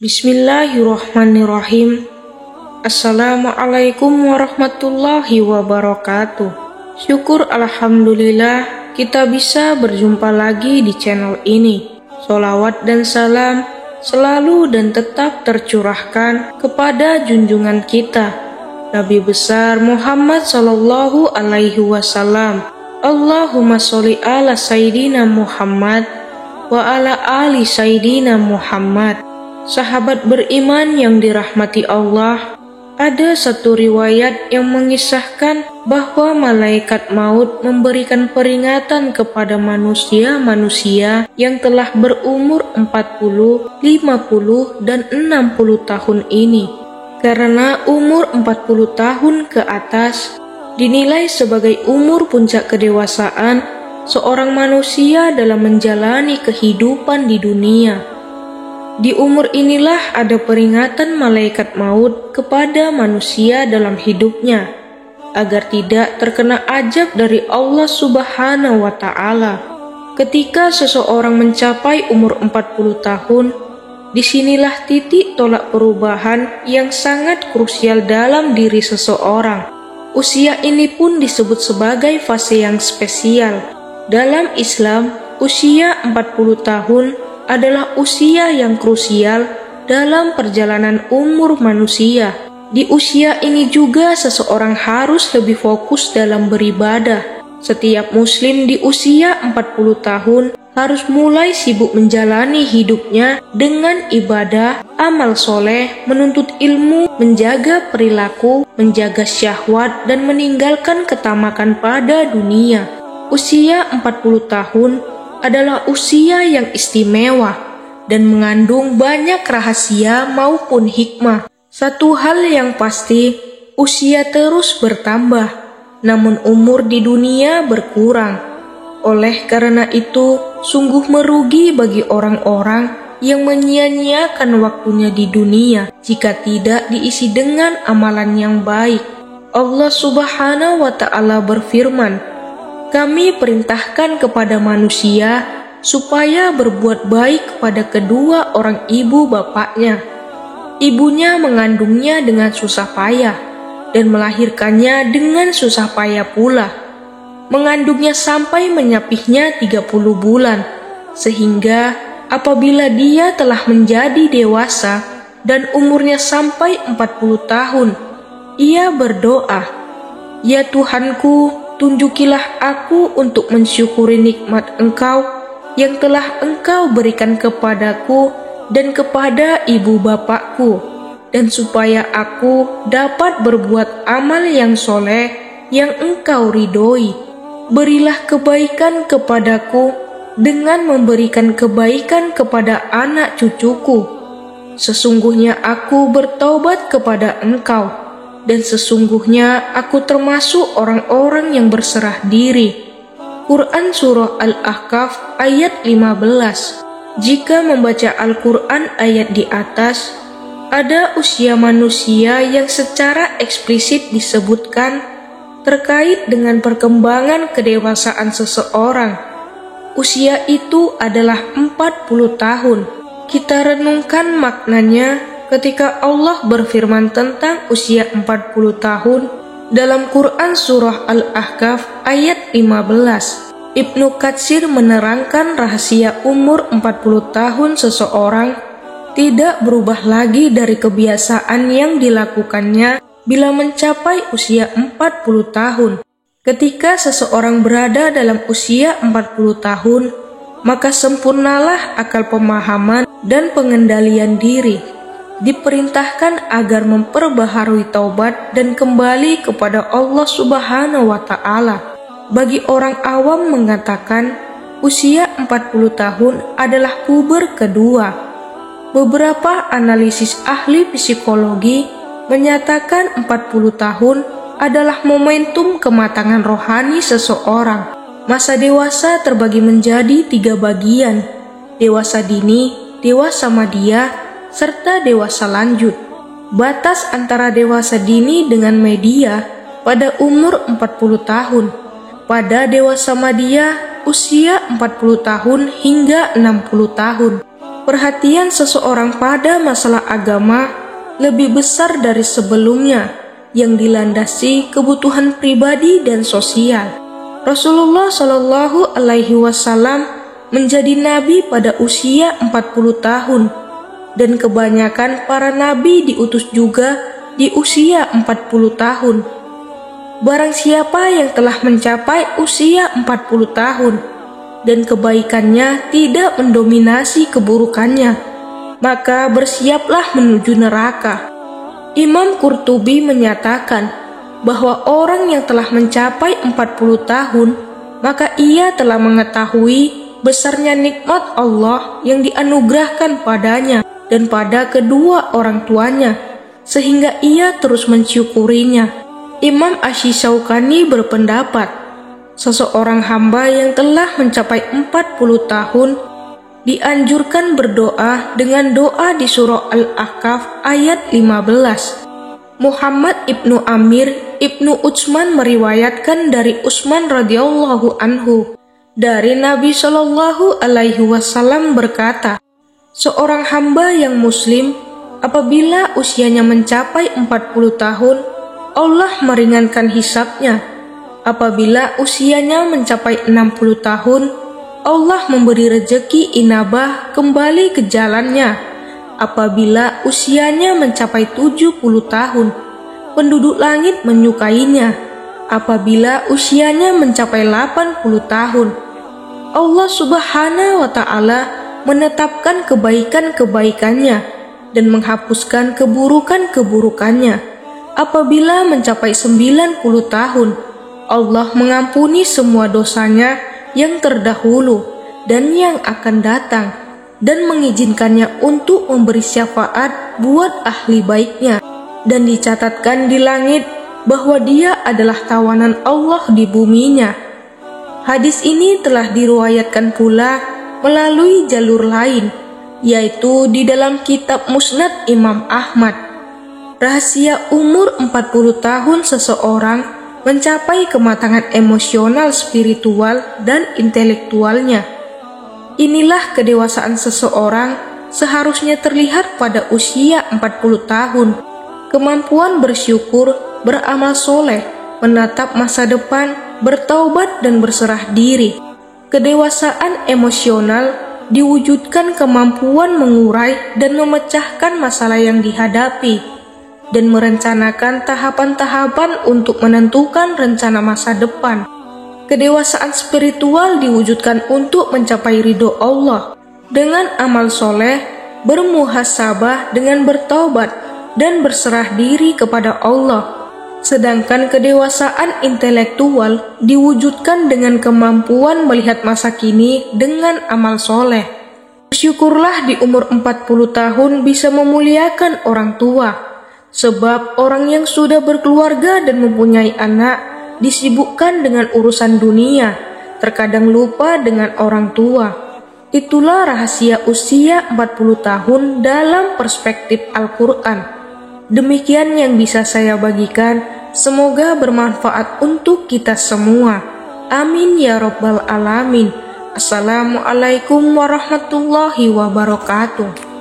Bismillahirrahmanirrahim. Assalamualaikum warahmatullahi wabarakatuh. Syukur alhamdulillah kita bisa berjumpa lagi di channel ini. Sholawat dan salam selalu dan tetap tercurahkan kepada junjungan kita, Nabi besar Muhammad sallallahu alaihi wasallam. Allahumma sholli ala Sayyidina Muhammad wa ala ali Sayyidina Muhammad. Sahabat beriman yang dirahmati Allah, ada satu riwayat yang mengisahkan bahwa malaikat maut memberikan peringatan kepada manusia-manusia yang telah berumur 40, 50, dan 60 tahun ini. Karena umur 40 tahun ke atas dinilai sebagai umur puncak kedewasaan seorang manusia dalam menjalani kehidupan di dunia. Di umur inilah ada peringatan malaikat maut kepada manusia dalam hidupnya, agar tidak terkena azab dari Allah Subhanahu wa Ta'ala. Ketika seseorang mencapai umur 40 tahun, disinilah titik tolak perubahan yang sangat krusial dalam diri seseorang. Usia ini pun disebut sebagai fase yang spesial. Dalam Islam, usia 40 tahun adalah usia yang krusial dalam perjalanan umur manusia. Di usia ini juga seseorang harus lebih fokus dalam beribadah. Setiap muslim di usia 40 tahun harus mulai sibuk menjalani hidupnya dengan ibadah, amal soleh, menuntut ilmu, menjaga perilaku, menjaga syahwat, dan meninggalkan ketamakan pada dunia. Usia 40 tahun adalah usia yang istimewa dan mengandung banyak rahasia maupun hikmah. Satu hal yang pasti, usia terus bertambah, namun umur di dunia berkurang. Oleh karena itu, sungguh merugi bagi orang-orang yang menyia-nyiakan waktunya di dunia jika tidak diisi dengan amalan yang baik. Allah Subhanahu wa Ta'ala berfirman, "Kami perintahkan kepada manusia supaya berbuat baik kepada kedua orang ibu bapaknya. Ibunya mengandungnya dengan susah payah dan melahirkannya dengan susah payah pula. Mengandungnya sampai menyapihnya 30 bulan, sehingga apabila dia telah menjadi dewasa dan umurnya sampai 40 tahun, ia berdoa, 'Ya Tuhanku, tunjukilah aku untuk mensyukuri nikmat Engkau yang telah Engkau berikan kepadaku dan kepada ibu bapakku, dan supaya aku dapat berbuat amal yang soleh yang Engkau ridhoi. Berilah kebaikan kepadaku dengan memberikan kebaikan kepada anak cucuku. Sesungguhnya aku bertaubat kepada Engkau, dan sesungguhnya aku termasuk orang-orang yang berserah diri." Quran Surah Al-Ahqaf ayat 15. Jika membaca Al-Quran ayat di atas, ada usia manusia yang secara eksplisit disebutkan terkait dengan perkembangan kedewasaan seseorang. Usia itu adalah 40 tahun. Kita renungkan maknanya ketika Allah berfirman tentang usia 40 tahun dalam Quran Surah Al-Ahqaf ayat 15. Ibnu Katsir menerangkan rahasia umur 40 tahun seseorang tidak berubah lagi dari kebiasaan yang dilakukannya bila mencapai usia 40 tahun. Ketika seseorang berada dalam usia 40 tahun, maka sempurnalah akal pemahaman dan pengendalian diri. Diperintahkan agar memperbaharui taubat dan kembali kepada Allah Subhanahu wa Ta'ala. Bagi orang awam mengatakan usia 40 tahun adalah puber kedua. Beberapa analisis ahli psikologi menyatakan 40 tahun adalah momentum kematangan rohani seseorang. Masa dewasa terbagi menjadi 3 bagian: dewasa dini, dewasa madya, serta dewasa lanjut. Batas antara dewasa dini dengan media pada umur 40 tahun. Pada dewasa madya, usia 40 tahun hingga 60 tahun. perhatian seseorang pada masalah agama lebih besar dari sebelumnya yang dilandasi kebutuhan pribadi dan sosial. Rasulullah Shallallahu Alaihi Wasallam menjadi nabi pada usia 40 tahun dan kebanyakan para nabi diutus juga di usia 40 tahun. Barang siapa yang telah mencapai usia 40 tahun dan kebaikannya tidak mendominasi keburukannya, maka bersiaplah menuju neraka. Imam Qurtubi menyatakan bahwa orang yang telah mencapai 40 tahun, maka ia telah mengetahui besarnya nikmat Allah yang dianugerahkan padanya dan pada kedua orang tuanya, sehingga ia terus mensyukurinya. Imam Asy-Syaukani berpendapat, seseorang hamba yang telah mencapai 40 tahun dianjurkan berdoa dengan doa di surah Al-Ahqaf ayat 15. Muhammad ibnu Amir ibnu Utsman meriwayatkan dari Utsman radhiyallahu anhu dari Nabi Shallallahu Alaihi Wasallam berkata, seorang hamba yang muslim apabila usianya mencapai 40 tahun, Allah meringankan hisabnya. Apabila usianya mencapai 60 tahun, Allah memberi rejeki inabah kembali ke jalannya. Apabila usianya mencapai 70 tahun, penduduk langit menyukainya. Apabila usianya mencapai 80 tahun, Allah Subhanahu wa Ta'ala menetapkan kebaikan-kebaikannya dan menghapuskan keburukan-keburukannya. Apabila mencapai 90 tahun, Allah mengampuni semua dosanya yang terdahulu dan yang akan datang dan mengizinkannya untuk memberi syafaat buat ahli baiknya, dan dicatatkan di langit bahwa dia adalah tawanan Allah di buminya. Hadis ini telah diriwayatkan pula melalui jalur lain, yaitu di dalam kitab Musnad Imam Ahmad. Rahasia umur 40 tahun seseorang mencapai kematangan emosional, spiritual, dan intelektualnya. Inilah kedewasaan seseorang seharusnya terlihat pada usia 40 tahun. Kemampuan bersyukur, beramal soleh, menatap masa depan, bertaubat, dan berserah diri. Kedewasaan emosional diwujudkan kemampuan mengurai dan memecahkan masalah yang dihadapi dan merencanakan tahapan-tahapan untuk menentukan rencana masa depan. Kedewasaan spiritual diwujudkan untuk mencapai ridho Allah dengan amal soleh, bermuhasabah dengan bertaubat, dan berserah diri kepada Allah. Sedangkan kedewasaan intelektual diwujudkan dengan kemampuan melihat masa kini dengan amal soleh. Bersyukurlah di umur 40 tahun bisa memuliakan orang tua. Sebab orang yang sudah berkeluarga dan mempunyai anak disibukkan dengan urusan dunia, terkadang lupa dengan orang tua. Itulah rahasia usia 40 tahun dalam perspektif Al-Quran. Demikian yang bisa saya bagikan, semoga bermanfaat untuk kita semua. Amin ya Rabbal Alamin. Assalamualaikum warahmatullahi wabarakatuh.